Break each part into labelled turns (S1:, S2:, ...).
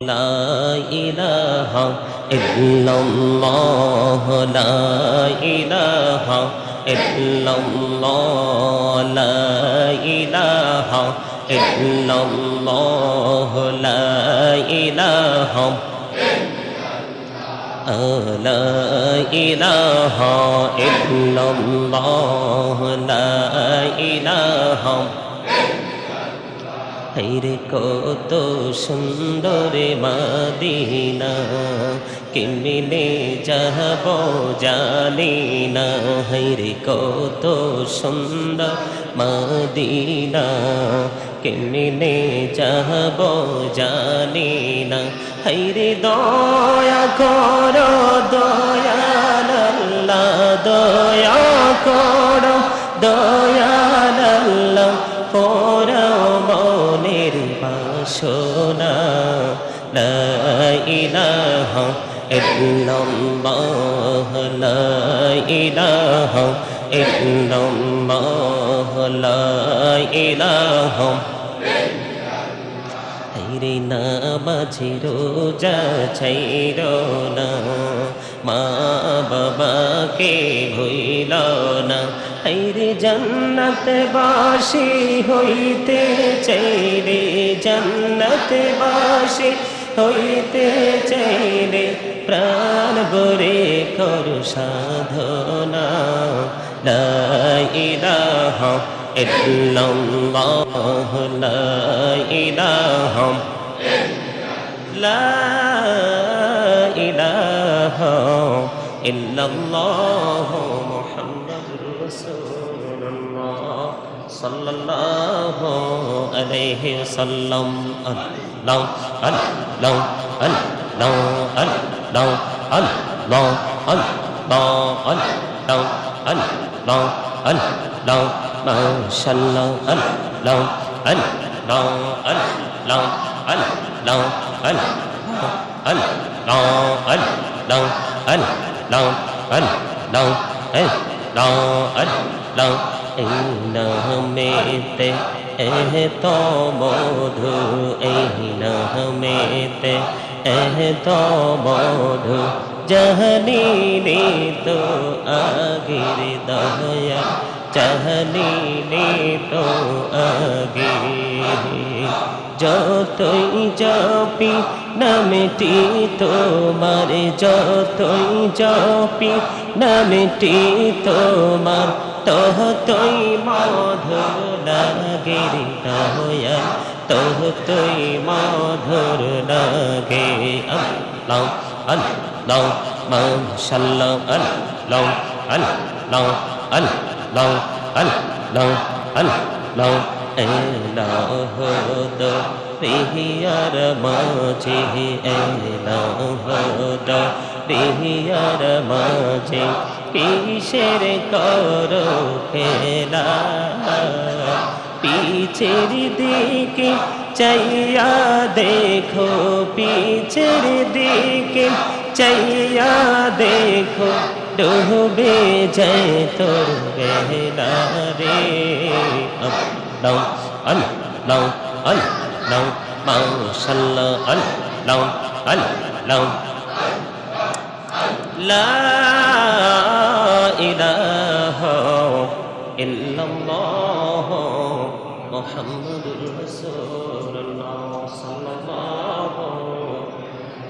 S1: لا إله إلا الله لا إله إلا الله لا إله إلا الله لا إله لا إله إلا الله لا إله হায়রে কত সুন্দর মদিনা কেমনে যাব জানি না হায়রে কত সুন্দর মদিনা কেমনে যাব জানি না হায়রে দয়া করো দয়াল আল্লাহ দয়া করো দয়াল আল্লাহ পোরাও মনের বাসনা লা ইলাহা ইল্লাল্লাহ লা ইলাহা ইল্লাল্লাহ লা ইলাহা হায়রে নামাজি রোজা ছাইরো না মা বাবাকে ভুইল না হায়রে জান্নাতবাসী হইতে চাইরে জান্নাতবাসী হইতে চাইরে প্রাণ ভরে করো সাধনা লা ইলাহা ইল্লাল্লাহ লা ইলাহা লা ইলাহা ইল্লাল্লাহ মুহাম্মাদুর রাসূলুল্লাহ সাল্লাল্লাহু আলাইহি ওয়াসাল্লাম আল্লাহ আল্লাহ আল্লাহ আল্লাহ আল্লাহ আল্লাহ আল্লাহ আল্লাহ আল্লাহ মাশাআল্লাহ আল্লাহ আল্লাহ আল্লাহ আল্লাহ আল্লাহ আল্লাহ আল্লাহ আল্লাহ আল্লাহ আল্লাহ আল্লাহ এই নামেতে তো মধু এই নামেতে তো মধু জাহানি তো আগের দয়া চাহনি তো আগে যতই জপি নামটি তোমার যতই জপি নামটি তোমার ততই মধুর লাগে দয়া ততই মধুর লাগে আল্লাহ আল্লাহ মাশাআল্লাহ আল্লাহ আল্লাহ আল্লাহ আল্লাহ আল্লাহ এলাহদ প্রিয়ার মাঝে এলাহদ প্রিয়ার মাঝে কিসের করো খেলা পিছের দিকে চাইয়া দেখো পিছের দিকে চাইয়া দেখো ডুবে যায় তোর বেলা রে আল্লাহ আল্লাহ আল্লাহ মাশাআল্লাহ আল্লাহ আল্লাহ লা ইলাহা ইল্লাল্লাহ মুহাম্মাদুর রাসূলুল্লাহ সাল্লাল্লাহু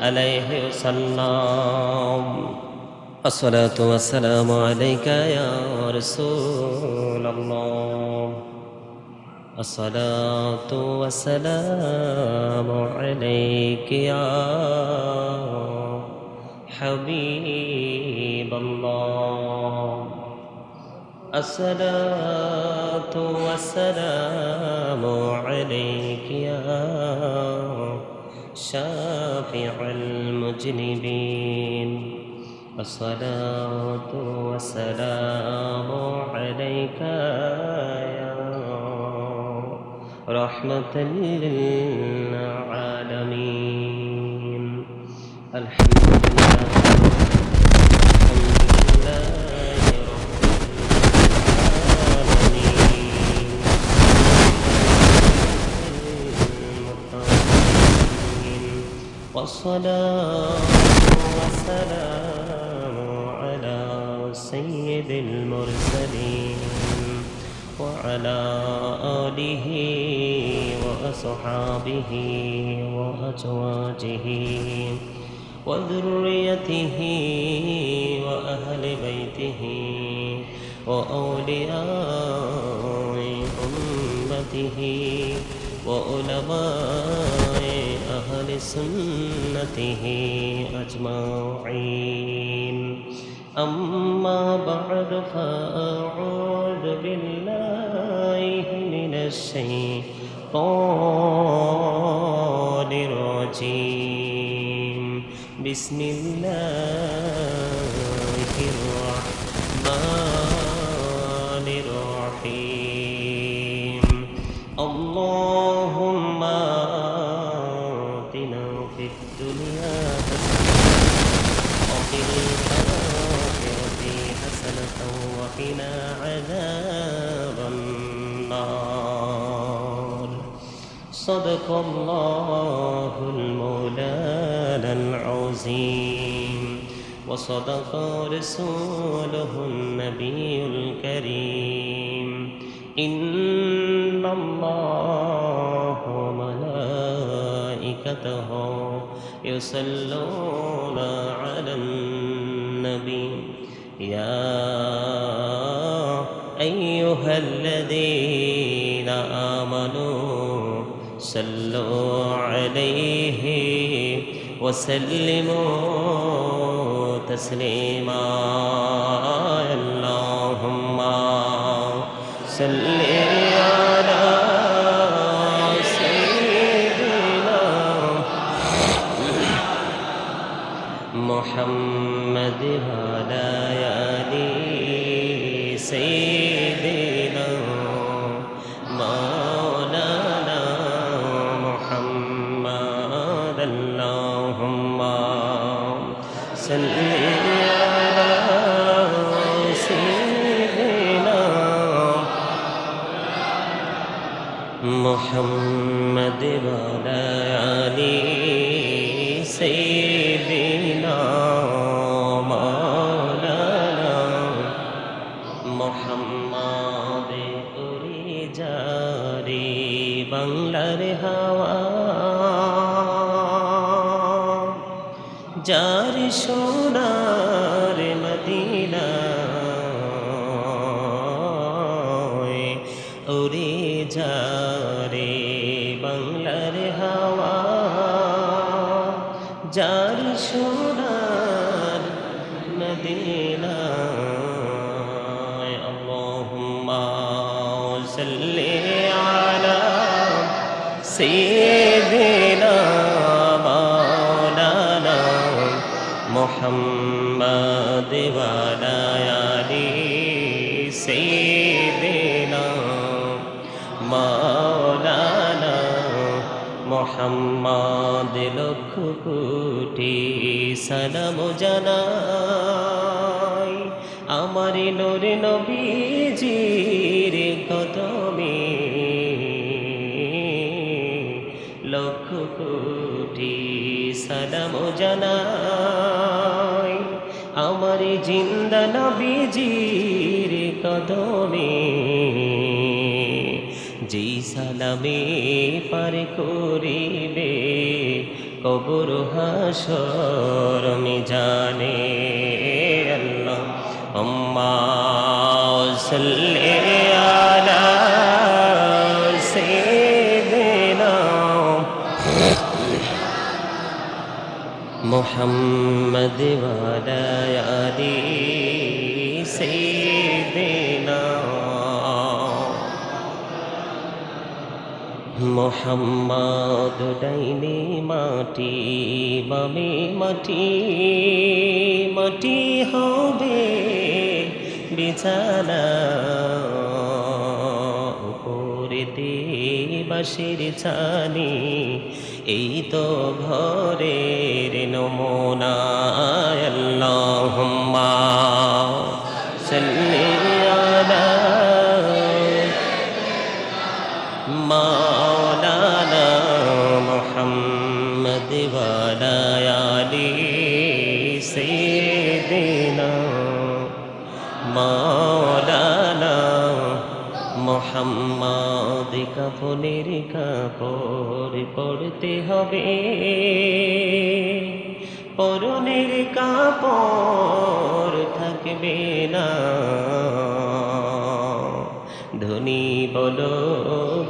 S1: আলাইহি ওয়াসাল্লাম الصلاة والسلام عليك يا رسول الله الصلاة والسلام عليك يا حبيب الله الصلاة والسلام عليك يا شافع المذنبين الصلاة والسلام عليك يا رحمة للعالمين الحمد لله الحمد لله رب العالمين والصلاة والسلام على سيد المرسلين وعلى آله وأصحابه وأزواجه وذريته وأهل بيته وأولياء أمته وعلماء أهل سنته أجمعين أما بعد فأعوذ بالله من الشيطان الرجيم بسم الله الرحمن الرحيم اللهم آتنا في الدنيا حسنة وفي الآخرة حسنة وقنا عذاب النار صدق الله المولانا العظيم وصدق رسوله النبي الكريم إن الله وملائكته يصلون على النبي يا أيها الذين آمنوا صلوا عليه وسلموا تسليما اللهم صل على سيدنا محمد وعلى آل سيدنا مولانا محمد اللهم صل على سيدنا محمد وعلى آل سيدنا مولانا محمد উড়ে যারে বাংলার হাওয়া যার সোনার মদিনা উড়ে যারে বাংলার হাওয়া যার সোনার মদিনা আল্লাহুম্মা সাল্লি আলা সাইয়্যিদিনা মাওলানা মুহাম্মাদ ওয়া আলা আলি সাইয়্যিদিনা মাওলানা মুহাম্মদ লক্ষ কোটি সালাম জানাই আমার নূর নবীজির কদমে লক্ষ কোটি সালাম জানাই আমার জিন্দা নবীজির কদমে যেই সালামে পার করিবে কবর হাসর মিজানে আল্লাহ আম্মা সাল্লি আলা সাইয়্যিদিনা মুহাম্মদ ওয়া আলা আলি সাইয়্যিদিনা মোহাম্মদ ডাইনে মাটি বামে মাটি মাটি হবে বিছানা উপরেতে বাঁশের ছানি এই তো ঘরের নমুনা আল্লাহুম্মা সাল্লি আলা মাওলানা মুহাম্মদ ওয়া وعلى آل سيدنا مولانا মোহাম্মদ কাফনের কাপড় পরতে হবে, পরনের কাপড় থাকবে না। ধনী বলো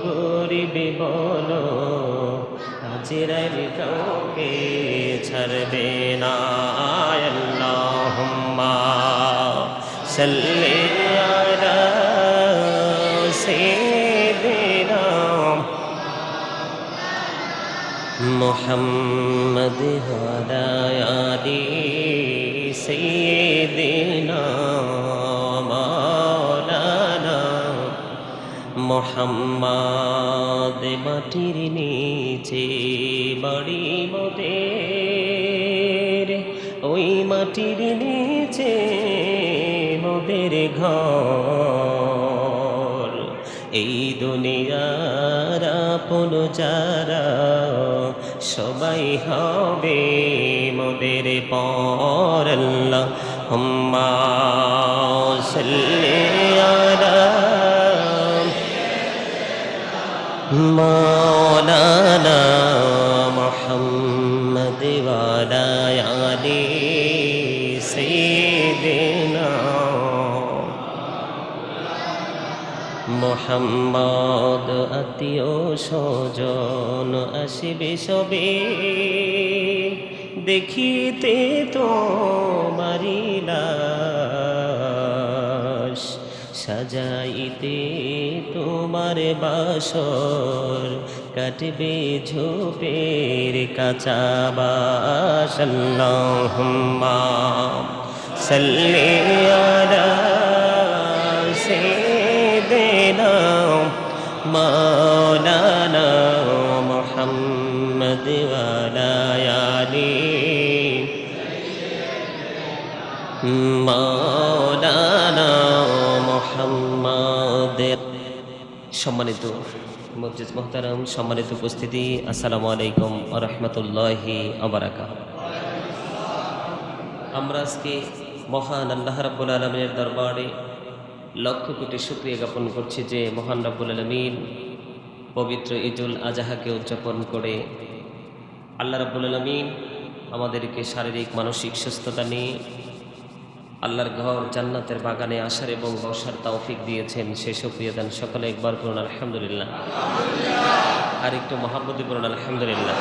S1: গরিব বলো, আজরাইল কাউকে ছাড়বে না। আল্লাহুম্মা সাল্লি আলা সাইয়্যিদিনা মুহাম্মদ ওয়া আলি সাইয়্যিদিনা মাওলানা মুহাম্মদ। মাটির নিচে বাড়ি মোদের, ওই মাটির নিচে মোদের ঘর। এই দুনিয়ার আপন যারা সবাই হবে মোদের পর। আল্লাহুম্মা সাল্লি আলা মাওলানা মুহাম্মদ ওয়া আলা আলি সাইয়্যিদিনা মুহাম্মদ। আত্মীয় স্বজন আসিবে সবে, দেখিতে তোমারি লাশ, সাজাইতে তোমার বাসর, কাটবে ঝোপের কাঁচা বাস। আল্লাহুম্মা সাল্লি আলা সাইয়্যিদিনা মাওলানা মুহাম্মদ ওয়া আলা আলি মাওলানা মুহাম্মদ। সম্মানিত মুআজ্জিজ মুহতারাম, সম্মানিত উপস্থিতি, আসসালামু আলাইকুম ওয়া রাহমাতুল্লাহি ওয়া বারাকাতুহু। আমরা আজকে মহান আল্লাহ রাব্বুল আলামিনের দরবারে লক্ষ কোটি শুকরিয়া জ্ঞাপন করছি যে মহান রাব্বুল আলামিন পবিত্র ঈদুল আজহাকে উদযাপন করে আল্লাহ রাব্বুল আলামিন আমাদেরকে শারীরিক মানসিক সুস্থতা নিয়ে আল্লাহর ঘর জান্নাতের বাগানে আসার এবং বসার তৌফিক দিয়েছেন। সে শুকরিয়া দান সকলে একবার করুন আলহামদুলিল্লাহ। আর একটু মহাব্বতে করুন আলহামদুলিল্লাহ।